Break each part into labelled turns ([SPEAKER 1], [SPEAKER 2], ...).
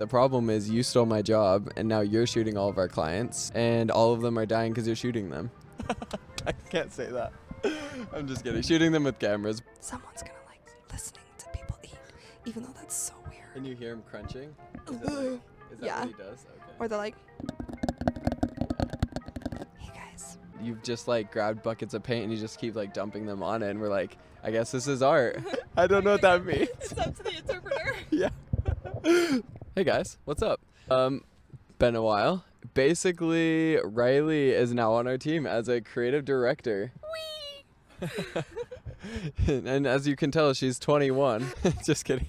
[SPEAKER 1] The problem is you stole my job and now you're shooting all of our clients and all of them are dying because you're shooting them. I can't say that. I'm just kidding. Shooting them with cameras.
[SPEAKER 2] Someone's gonna like listening to people eat, even though that's so weird.
[SPEAKER 1] And you hear him crunching? Is that
[SPEAKER 2] Yeah.
[SPEAKER 1] what he does? Okay.
[SPEAKER 2] Or they're like, hey guys.
[SPEAKER 1] You've just like grabbed buckets of paint and you just keep like dumping them on it and we're like, I guess this is art. I don't know what that means.
[SPEAKER 2] It's up to the interpreter.
[SPEAKER 1] Yeah. Hey guys, what's up? Been a while. Basically, Riley is now on our team as a creative director.
[SPEAKER 2] Whee!
[SPEAKER 1] And as you can tell, she's 21. Just kidding.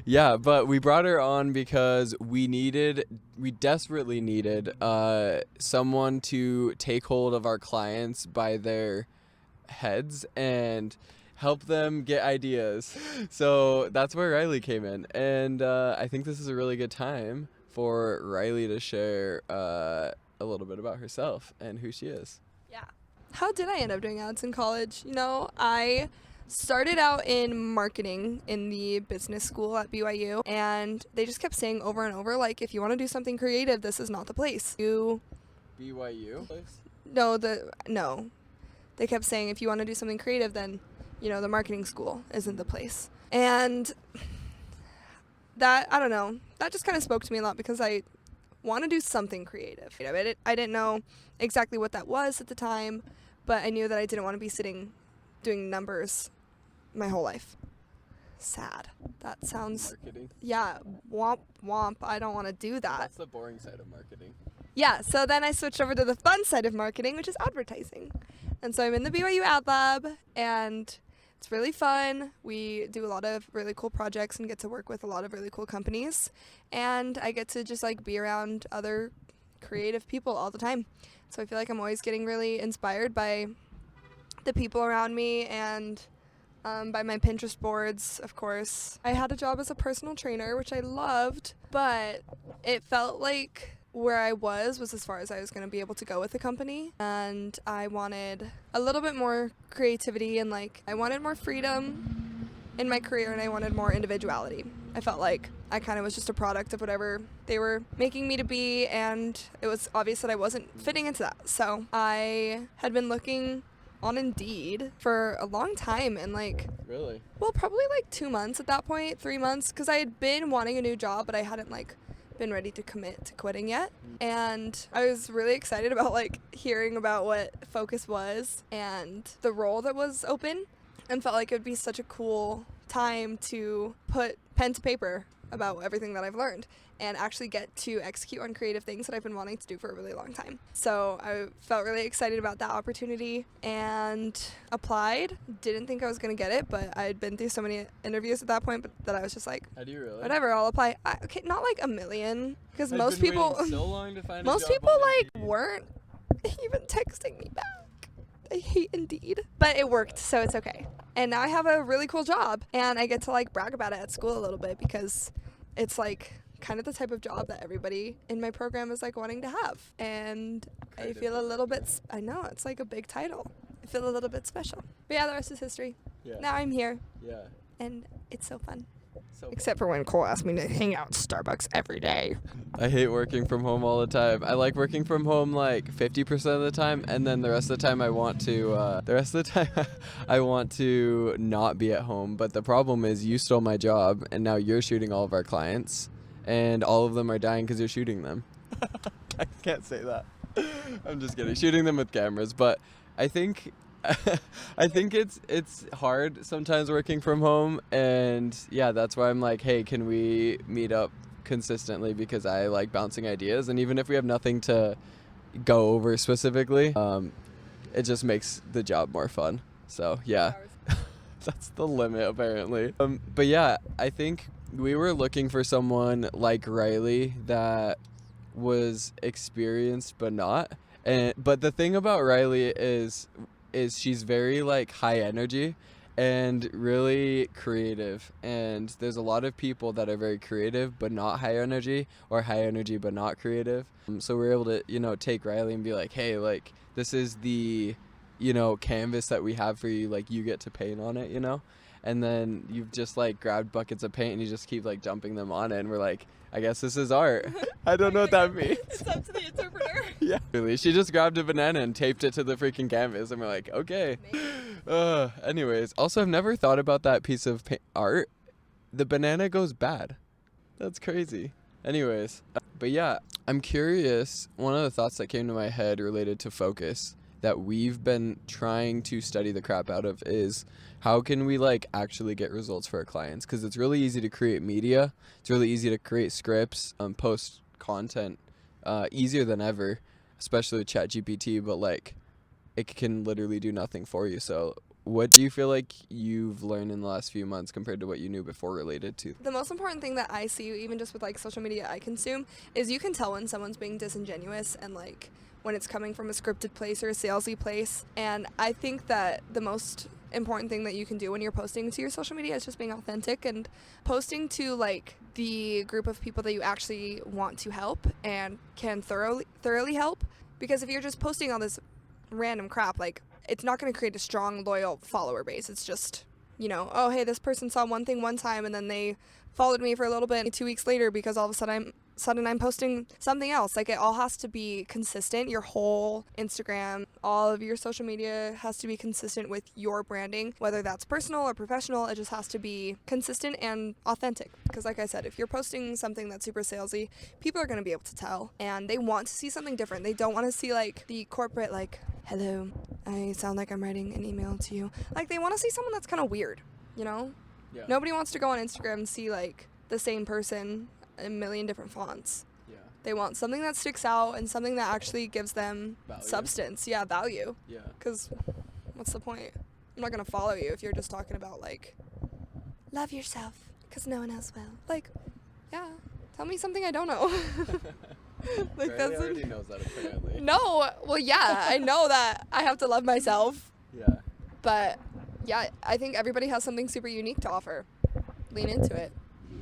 [SPEAKER 1] Yeah, but we brought her on because we desperately needed someone to take hold of our clients by their heads and help them get ideas. So that's where Riley came in. And I think this is a really good time for Riley to share a little bit about herself and who she is.
[SPEAKER 2] Yeah. How did I end up doing ads in college? You know, I started out in marketing in the business school at BYU, and they just kept saying over and over, like, if you want to do something creative, this is not the place.
[SPEAKER 1] BYU place?
[SPEAKER 2] No. They kept saying if you want to do something creative, then, you know, the marketing school isn't the place. And that, I don't know, that just kind of spoke to me a lot because I want to do something creative. I didn't know exactly what that was at the time, but I knew that I didn't want to be sitting doing numbers my whole life. Sad. That sounds...
[SPEAKER 1] Marketing?
[SPEAKER 2] Yeah, womp womp. I don't want to do that.
[SPEAKER 1] That's the boring side of marketing.
[SPEAKER 2] Yeah, so then I switched over to the fun side of marketing, which is advertising. And so I'm in the BYU Ad Lab, and it's really fun. We do a lot of really cool projects and get to work with a lot of really cool companies. And I get to just like be around other creative people all the time. So I feel like I'm always getting really inspired by the people around me and by my Pinterest boards, of course. I had a job as a personal trainer, which I loved, but it felt like where I was as far as I was going to be able to go with the company. And I wanted a little bit more creativity and like I wanted more freedom in my career and I wanted more individuality. I felt like I kind of was just a product of whatever they were making me to be, and it was obvious that I wasn't fitting into that. So I had been looking on Indeed for a long time and like...
[SPEAKER 1] Really?
[SPEAKER 2] Well, probably like 2 months at that point, 3 months, because I had been wanting a new job, but I hadn't like been ready to commit to quitting yet. And I was really excited about like hearing about what Focus was and the role that was open, and felt like it would be such a cool time to put pen to paper about everything that I've learned and actually get to execute on creative things that I've been wanting to do for a really long time. So I felt really excited about that opportunity and applied. Didn't think I was going to get it, but I had been through so many interviews at that point but that I was just like,
[SPEAKER 1] How do you really?
[SPEAKER 2] whatever, I'll apply. Okay, not like a million, because most people
[SPEAKER 1] so long to find
[SPEAKER 2] most
[SPEAKER 1] a job
[SPEAKER 2] people
[SPEAKER 1] on
[SPEAKER 2] like
[SPEAKER 1] Indeed.
[SPEAKER 2] weren't even texting me back. I hate Indeed. But it worked, so it's okay. And now I have a really cool job, and I get to like brag about it at school a little bit because it's like kind of the type of job that everybody in my program is like wanting to have. And I feel a little bit, I know, it's like a big title. I feel a little bit special. But yeah, the rest is history.
[SPEAKER 1] Yeah.
[SPEAKER 2] Now I'm here,
[SPEAKER 1] Yeah.
[SPEAKER 2] and it's so fun.
[SPEAKER 1] So
[SPEAKER 2] Except for when Cole asked me to hang out at Starbucks every day.
[SPEAKER 1] I hate working from home all the time. I like working from home like 50% of the time, and then the rest of the time I want to not be at home. But the problem is you stole my job and now you're shooting all of our clients and all of them are dying because you're shooting them. I can't say that. I'm just kidding. Shooting them with cameras, but I think it's hard sometimes working from home, and yeah, that's why I'm like, hey, can we meet up consistently, because I like bouncing ideas, and even if we have nothing to go over specifically, it just makes the job more fun. So yeah, that's the limit apparently. But yeah, I think we were looking for someone like Riley that was experienced but not. But the thing about Riley is she's very like high energy and really creative, and there's a lot of people that are very creative but not high energy, or high energy but not creative. So we're able to, you know, take Riley and be like, hey, like this is the, you know, canvas that we have for you, like you get to paint on it, you know. And then you've just like grabbed buckets of paint and you just keep like dumping them on it, and we're like, I guess this is art. I don't know what that means.
[SPEAKER 2] It's up to the interpreter.
[SPEAKER 1] Yeah. Really, she just grabbed a banana and taped it to the freaking canvas, and we're like, okay. Anyways, also I've never thought about that piece of art. The banana goes bad. That's crazy. Anyways, but yeah, I'm curious. One of the thoughts that came to my head related to focus that we've been trying to study the crap out of is how can we like actually get results for our clients? Because it's really easy to create media. It's really easy to create scripts, post content, easier than ever, especially with ChatGPT. But like, it can literally do nothing for you. So what do you feel like you've learned in the last few months compared to what you knew before related to?
[SPEAKER 2] The most important thing that I see, even just with like social media I consume, is you can tell when someone's being disingenuous and like when it's coming from a scripted place or a salesy place. And I think that the most important thing that you can do when you're posting to your social media is just being authentic and posting to like the group of people that you actually want to help and can thoroughly help. Because if you're just posting all this random crap, like it's not going to create a strong, loyal follower base. It's just, you know, oh, hey, this person saw one thing one time and then they followed me for a little bit 2 weeks later because all of a sudden I'm posting something else. Like, it all has to be consistent. Your whole Instagram, all of your social media has to be consistent with your branding, whether that's personal or professional. It just has to be consistent and authentic. Because like I said, if you're posting something that's super salesy, people are going to be able to tell. And they want to see something different. They don't want to see, like, the corporate, like, hello, I sound like I'm writing an email to you. Like, they want to see someone that's kind of weird, you know?
[SPEAKER 1] Yeah.
[SPEAKER 2] Nobody wants to go on Instagram and see, like, the same person in a million different fonts.
[SPEAKER 1] Yeah.
[SPEAKER 2] They want something that sticks out and something that actually gives them substance. Yeah, value.
[SPEAKER 1] Yeah.
[SPEAKER 2] Because what's the point? I'm not going to follow you if you're just talking about, like, love yourself because no one else will. Like, yeah, tell me something I don't know. Like,
[SPEAKER 1] Riley already knows that, apparently.
[SPEAKER 2] No, well, yeah, I know that I have to love myself.
[SPEAKER 1] Yeah.
[SPEAKER 2] But, yeah, I think everybody has something super unique to offer. Lean into it.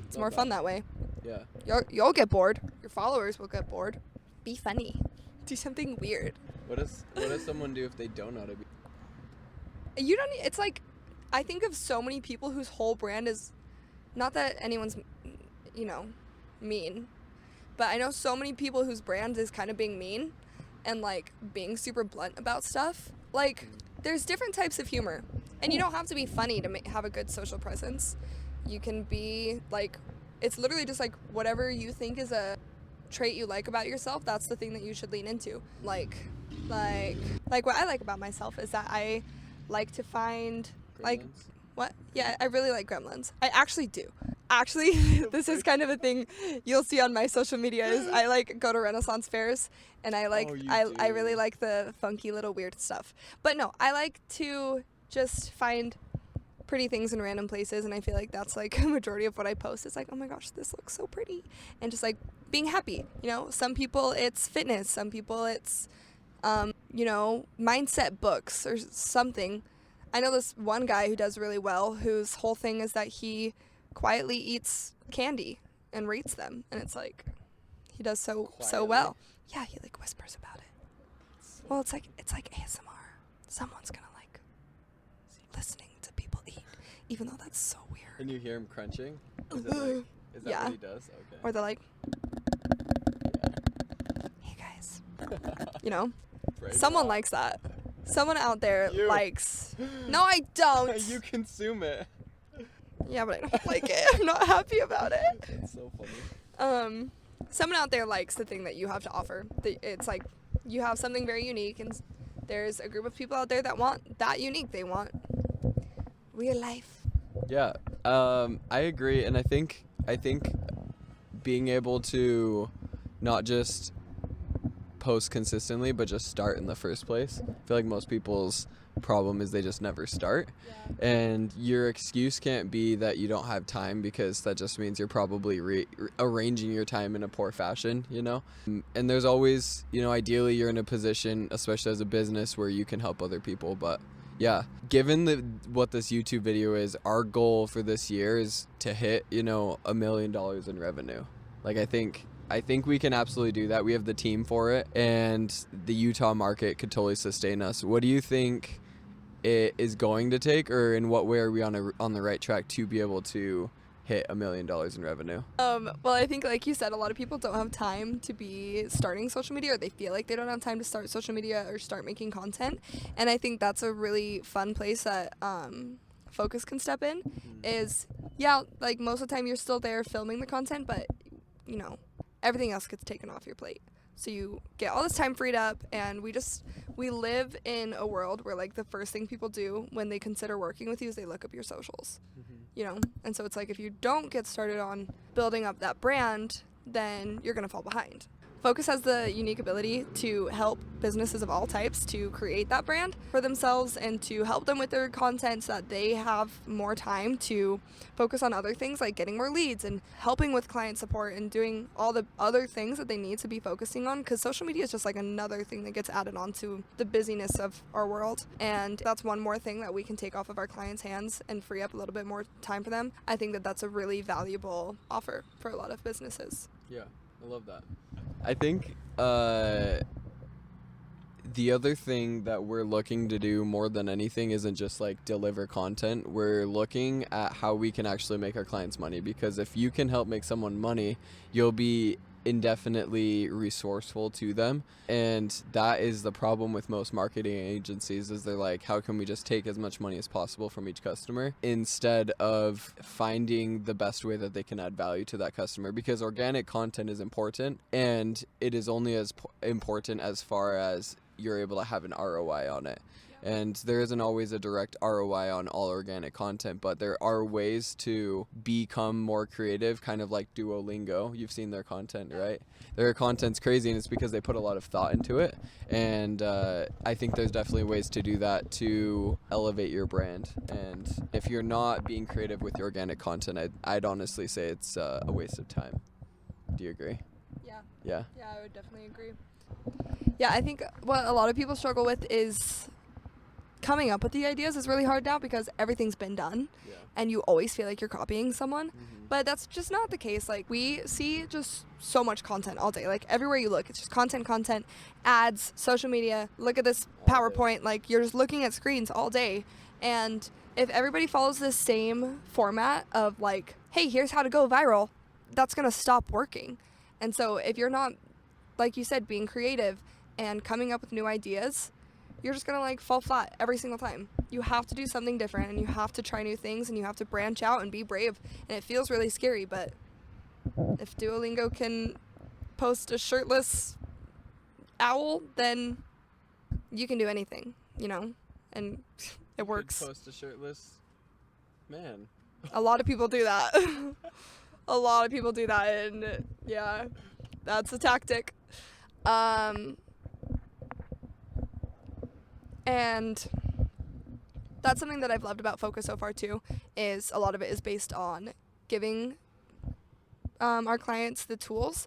[SPEAKER 2] It's more fun that way.
[SPEAKER 1] Yeah.
[SPEAKER 2] You'll get bored. Your followers will get bored. Be funny. Do something weird.
[SPEAKER 1] What does someone do if they don't know how to be?
[SPEAKER 2] You don't. It's like, I think of so many people whose whole brand is, not that anyone's, you know, mean, but I know so many people whose brand is kind of being mean, and like being super blunt about stuff. Like, there's different types of humor, and you don't have to be funny to have a good social presence. You can be like, it's literally just like whatever you think is a trait you like about yourself, that's the thing that you should lean into. Like what I like about myself is that I like to find like, what? Yeah, I really like gremlins. I actually do. Actually, this is kind of a thing you'll see on my social media is I like go to Renaissance fairs and I like, I really like the funky little weird stuff. But no, I like to just find pretty things in random places, and I feel like that's like a majority of what I post. It's like, oh my gosh, this looks so pretty, and just like being happy, you know. Some people it's fitness, some people it's you know, mindset books or something. I know this one guy who does really well, whose whole thing is that he quietly eats candy and rates them, and it's like he does so well. Yeah, he like whispers about it. Well, it's like ASMR. Someone's gonna like listening to people eat, even though that's so weird.
[SPEAKER 1] And you hear him crunching? Is that
[SPEAKER 2] yeah.
[SPEAKER 1] what he does? Okay.
[SPEAKER 2] Or they're like, hey guys. You know? Someone likes that. Someone out there likes. No, I don't.
[SPEAKER 1] You consume it.
[SPEAKER 2] Yeah, but I don't like it. I'm not happy about it.
[SPEAKER 1] It's so funny.
[SPEAKER 2] Someone out there likes the thing that you have to offer. It's like you have something very unique, and there's a group of people out there that want that unique. They want real life.
[SPEAKER 1] Yeah, I agree, and I think being able to not just post consistently, but just start in the first place. I feel like most people's problem is they just never start. Yeah. And your excuse can't be that you don't have time, because that just means you're probably arranging your time in a poor fashion, you know? And there's always, you know, ideally you're in a position, especially as a business, where you can help other people. But yeah, given what this YouTube video is, our goal for this year is to hit, you know, $1 million in revenue. Like, I think we can absolutely do that. We have the team for it, and the Utah market could totally sustain us. What do you think it is going to take, or in what way are we on the right track to be able to hit $1 million in revenue.
[SPEAKER 2] Well, I think, like you said, a lot of people don't have time to be starting social media, or they feel like they don't have time to start social media or start making content. And I think that's a really fun place that Focus can step in. Is, yeah, like most of the time you're still there filming the content, but you know, everything else gets taken off your plate. So you get all this time freed up, and we live in a world where, like, the first thing people do when they consider working with you is they look up your socials, you know? And so it's like, if you don't get started on building up that brand, then you're going to fall behind. Focus has the unique ability to help businesses of all types to create that brand for themselves and to help them with their content so that they have more time to focus on other things like getting more leads and helping with client support and doing all the other things that they need to be focusing on, because social media is just like another thing that gets added on to the busyness of our world. And that's one more thing that we can take off of our clients' hands and free up a little bit more time for them. I think that that's a really valuable offer for a lot of businesses.
[SPEAKER 1] Yeah, I love that. I think the other thing that we're looking to do more than anything isn't just like deliver content. We're looking at how we can actually make our clients money, because if you can help make someone money, you'll be indefinitely resourceful to them. And that is the problem with most marketing agencies, is they're like, how can we just take as much money as possible from each customer instead of finding the best way that they can add value to that customer? Because organic content is important, and it is only as important as far as you're able to have an ROI on it. And there isn't always a direct ROI on all organic content, but there are ways to become more creative, kind of like Duolingo. You've seen their content, right? Their content's crazy, and it's because they put a lot of thought into it. And I think there's definitely ways to do that to elevate your brand. And if you're not being creative with your organic content, I'd honestly say it's a waste of time. Do you agree?
[SPEAKER 2] Yeah.
[SPEAKER 1] Yeah?
[SPEAKER 2] Yeah, I would definitely agree. Yeah, I think what a lot of people struggle with is coming up with the ideas is really hard now, because everything's been done.
[SPEAKER 1] Yeah.
[SPEAKER 2] And you always feel like you're copying someone. But that's just not the case. Like, we see just so much content all day. Like, everywhere you look, it's just content, ads, social media. Look at this PowerPoint. Like, you're just looking at screens all day. And if everybody follows the same format of, like, hey, here's how to go viral, that's going to stop working. And so if you're not, like you said, being creative and coming up with new ideas, you're just going to, like, fall flat every single time. You have to do something different, and you have to try new things, and you have to branch out and be brave. And it feels really scary, but if Duolingo can post a shirtless owl, then you can do anything, you know? And it works.
[SPEAKER 1] Post a shirtless man.
[SPEAKER 2] A lot of people do that. A lot of people do that, and yeah, that's a tactic. And that's something that I've loved about Focus so far too, is a lot of it is based on giving our clients the tools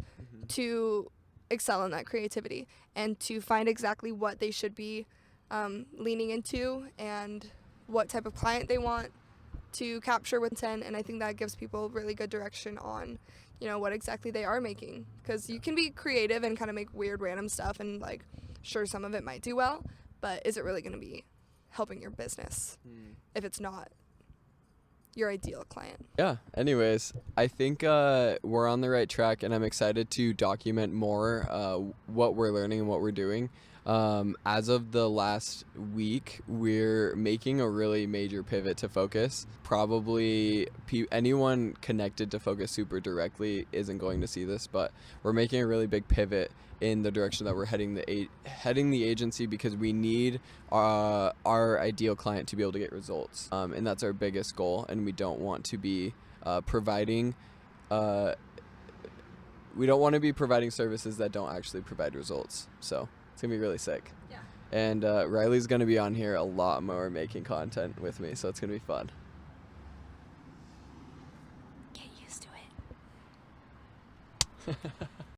[SPEAKER 2] to excel in that creativity and to find exactly what they should be leaning into and what type of client they want to capture with content. And I think that gives people really good direction on, you know, what exactly they are making, because you can be creative and kind of make weird random stuff, and, like, sure, some of it might do well, but is it really going to be helping your business if it's not your ideal client?
[SPEAKER 1] Yeah. Anyways, I think we're on the right track, and I'm excited to document more what we're learning and what we're doing. As of the last week, we're making a really major pivot to Focus. Probably anyone connected to Focus super directly isn't going to see this, but we're making a really big pivot in the direction that we're heading the agency, because we need our ideal client to be able to get results, and that's our biggest goal. And we don't want to be providing services that don't actually provide results. So it's gonna be really sick.
[SPEAKER 2] Yeah. And
[SPEAKER 1] Riley's gonna be on here a lot more making content with me, so it's gonna be fun.
[SPEAKER 2] Get used to it.